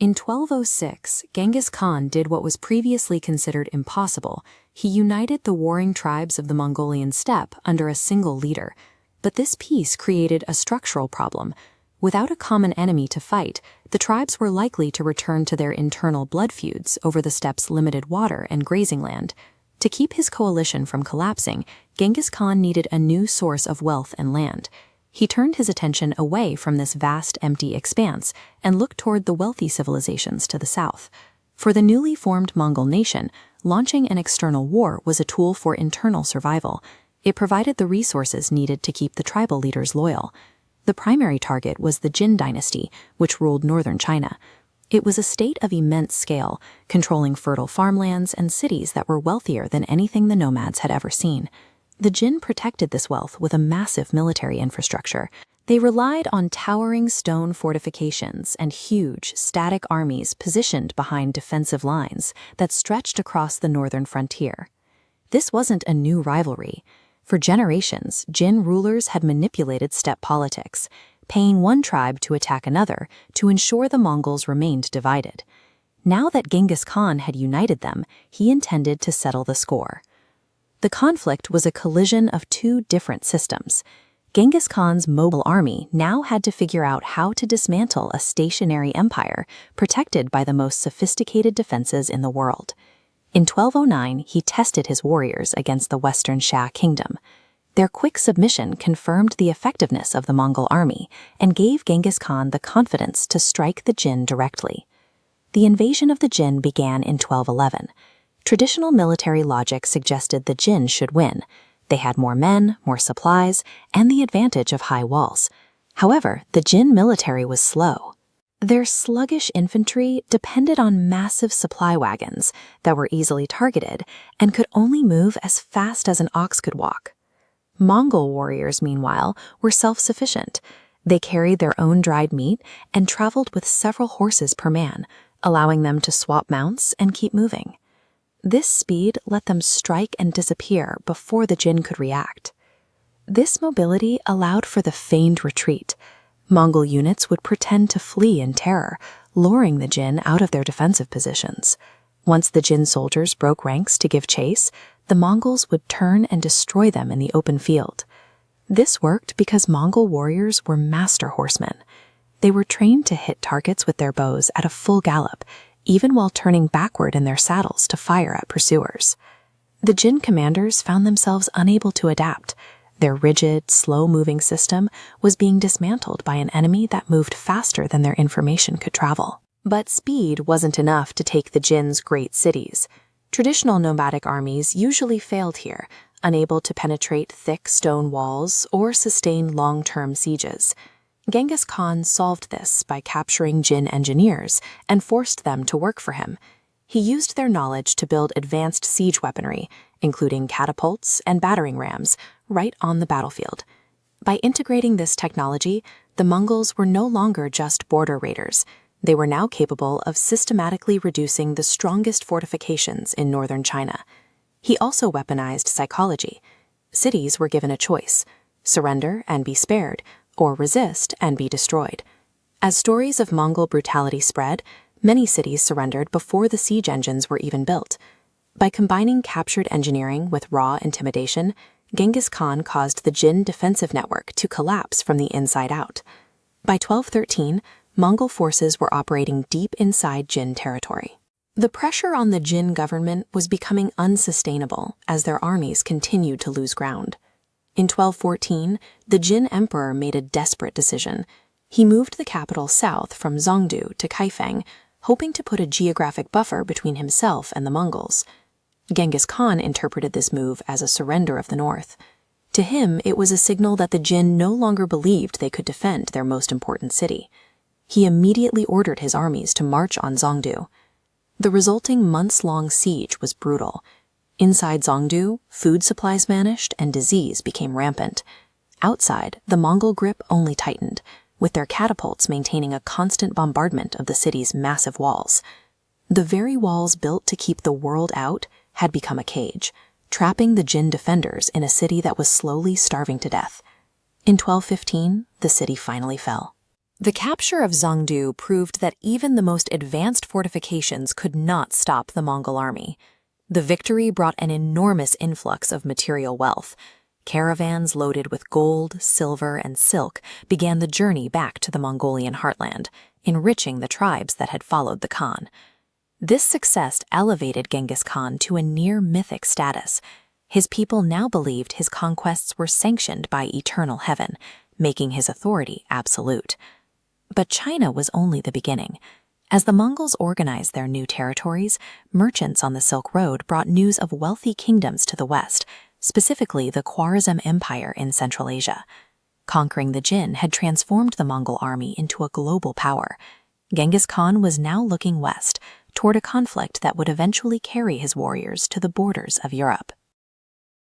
In 1206, Genghis Khan did what was previously considered impossible. He united the warring tribes of the Mongolian steppe under a single leader. But this peace created a structural problem. Without a common enemy to fight, the tribes were likely to return to their internal blood feuds over the steppe's limited water and grazing land. To keep his coalition from collapsing, Genghis Khan needed a new source of wealth and land. He turned his attention away from this vast, empty expanse and looked toward the wealthy civilizations to the south. For the newly formed Mongol nation, launching an external war was a tool for internal survival. It provided the resources needed to keep the tribal leaders loyal. The primary target was the Jin dynasty, which ruled northern China. It was a state of immense scale, controlling fertile farmlands and cities that were wealthier than anything the nomads had ever seen. The Jin protected this wealth with a massive military infrastructure. They relied on towering stone fortifications and huge, static armies positioned behind defensive lines that stretched across the northern frontier. This wasn't a new rivalry. For generations, Jin rulers had manipulated steppe politics, paying one tribe to attack another to ensure the Mongols remained divided. Now that Genghis Khan had united them, he intended to settle the score. The conflict was a collision of two different systems. Genghis Khan's mobile army now had to figure out how to dismantle a stationary empire protected by the most sophisticated defenses in the world. In 1209, he tested his warriors against the Western Xia kingdom. Their quick submission confirmed the effectiveness of the Mongol army and gave Genghis Khan the confidence to strike the Jin directly. The invasion of the Jin began in 1211. Traditional military logic suggested the Jin should win. They had more men, more supplies, and the advantage of high walls. However, the Jin military was slow. Their sluggish infantry depended on massive supply wagons that were easily targeted and could only move as fast as an ox could walk. Mongol warriors, meanwhile, were self-sufficient. They carried their own dried meat and traveled with several horses per man, allowing them to swap mounts and keep moving. This speed let them strike and disappear before the Jin could react. This mobility allowed for the feigned retreat. Mongol units would pretend to flee in terror, luring the Jin out of their defensive positions. Once the Jin soldiers broke ranks to give chase, the Mongols would turn and destroy them in the open field. This worked because Mongol warriors were master horsemen. They were trained to hit targets with their bows at a full gallop, even while turning backward in their saddles to fire at pursuers. The Jin commanders found themselves unable to adapt. Their rigid, slow-moving system was being dismantled by an enemy that moved faster than their information could travel. But speed wasn't enough to take the Jin's great cities. Traditional nomadic armies usually failed here, unable to penetrate thick stone walls or sustain long-term sieges. Genghis Khan solved this by capturing Jin engineers and forced them to work for him. He used their knowledge to build advanced siege weaponry, including catapults and battering rams, right on the battlefield. By integrating this technology, the Mongols were no longer just border raiders. They were now capable of systematically reducing the strongest fortifications in northern China. He also weaponized psychology. Cities were given a choice: surrender and be spared, or resist and be destroyed. As stories of Mongol brutality spread, many cities surrendered before the siege engines were even built. By combining captured engineering with raw intimidation, Genghis Khan caused the Jin defensive network to collapse from the inside out. By 1213, Mongol forces were operating deep inside Jin territory. The pressure on the Jin government was becoming unsustainable as their armies continued to lose ground. In 1214, the Jin emperor made a desperate decision. He moved the capital south from Zhongdu to Kaifeng, hoping to put a geographic buffer between himself and the Mongols. Genghis Khan interpreted this move as a surrender of the north. To him, it was a signal that the Jin no longer believed they could defend their most important city. He immediately ordered his armies to march on Zhongdu. The resulting months-long siege was brutal. Inside Zhongdu, food supplies vanished and disease became rampant. Outside, the Mongol grip only tightened, with their catapults maintaining a constant bombardment of the city's massive walls. The very walls built to keep the world out had become a cage, trapping the Jin defenders in a city that was slowly starving to death. In 1215, the city finally fell. The capture of Zhengdu proved that even the most advanced fortifications could not stop the Mongol army. The victory brought an enormous influx of material wealth. Caravans loaded with gold, silver, and silk began the journey back to the Mongolian heartland, enriching the tribes that had followed the Khan. This success elevated Genghis Khan to a near-mythic status. His people now believed his conquests were sanctioned by eternal heaven, making his authority absolute. But China was only the beginning. As the Mongols organized their new territories, merchants on the Silk Road brought news of wealthy kingdoms to the west, specifically the Khwarezm Empire in Central Asia. Conquering the Jin had transformed the Mongol army into a global power. Genghis Khan was now looking west, toward a conflict that would eventually carry his warriors to the borders of Europe.